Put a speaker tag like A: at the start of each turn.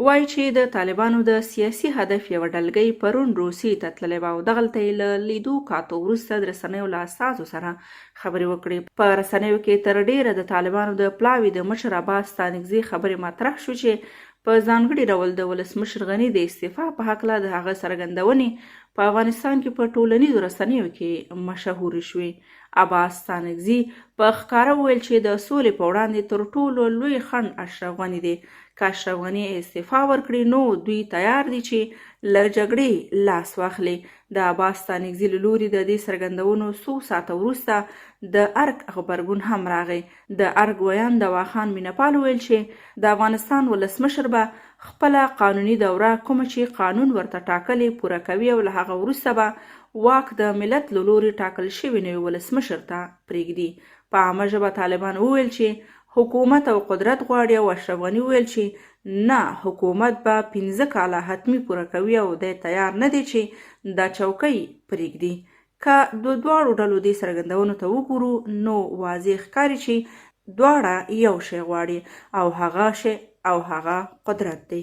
A: وایي چې د طالبانو د سیاسي هدف یوه ډلګۍ پرون روسیې ته تللی وه او دغلته یې له لیدو کاتو وروسته د رسنیو له استازو سره خبرې وکړې. په رسنیو کې تر ډیره د طالبانو د پلاوي د مشر عباس ستانکزي خبرې مطرح شو چې په ځانګړي ډول د ولسمشر غني د استعفا په هکله د هغه څرګندونې په افغانستان کې په ټولنیزو رسنیو کې مشهورې شوې. عباس ستانکزي په ښکاره وویل چې د سولې په وړاندې تر ټولو لوی خنډ اشرف غني دی. که اشرف غني استعفا ورکړي نو دوی تیار دي چې له جګړې لاس واخلي. د عباس ستانکزي له لوري د دې څرګندونو څو ساعته وروسته د ارګ غبرګون هم راغی. د ارګ ویان دوا خان مینهپال ویل چې د افغانستان ولسمشر به خپله قانوني دوره کومه چې قانون ورته ټاکلې پوره کوي او له هغه وروسته به واک د ملت له لوري ټاکل شوي نوي ولسمشر ته پرېږدي. په عامه ژبه طالبان وویل چې حکومت او قدرت غواړي او اشرف غني وویل چې نه، حکومت به 15 کاله حتمي پوره کوي او دی تیار نه دی چې دا چوکۍ پرېږدي. که د دواړو ډلو دې څرګندونو ته وګورو نو واضح ښکاري چې دواړه یو شی غواړي او هغه قدرت دی.